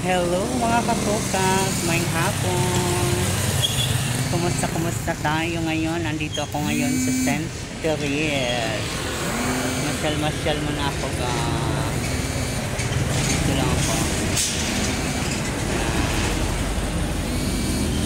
Hello mga kapokas, may hapon. Kumusta tayo ngayon? Andito ako ngayon sa St. Therese. Masyal muna ako ga. Dito lang ako.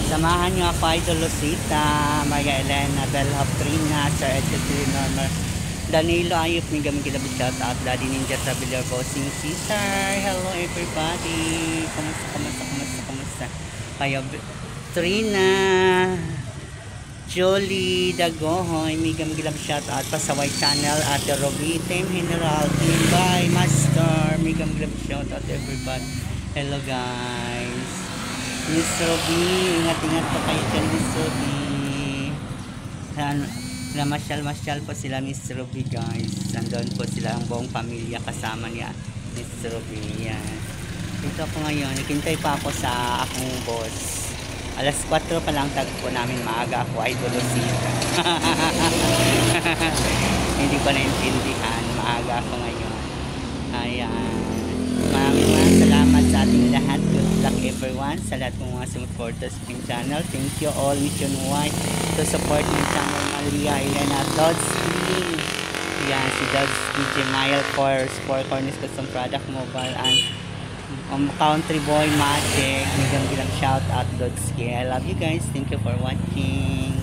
Samahan niyo ako, Idol Lucita, Maria Elena, Bella Trina, Sir Edgar Normal, Danilo Ayop, may gamit kilabit shout out, Daddy Ninja Traveler, Bossing Caesar, hello everybody, kumusta kayo, Trina, Jolie, Dagohoy, may gamit kilabit shout out, Pasaway Channel, Ate Roby, Team General, Team by Master, may gamit kilabit shout out everybody, hello guys, Miss Roby, ingat po kayo dyan, Miss Roby. Masyal po sila, Miss Ruby guys. Nandun po sila ang buong pamilya kasama niya, Miss Ruby. Yan. Dito ako ngayon, ikintay pa ako sa akong boss. Alas 4 pa lang tagpo namin, maaga ako, Idol Lucita. Hindi ko naintindihan, maaga ako ngayon. Ayan. Maraming salamat sa ating lahat. Good luck everyone sa lahat ng mga supporters ng channel. Thank you all nationwide to support ng channel Maria Elena Dodsky. Yan, si Dodsky Gemail for Cornish Custom Product Mobile and Country Boy Magic. Biglang shout out Dodsky. I love you guys. Thank you for watching.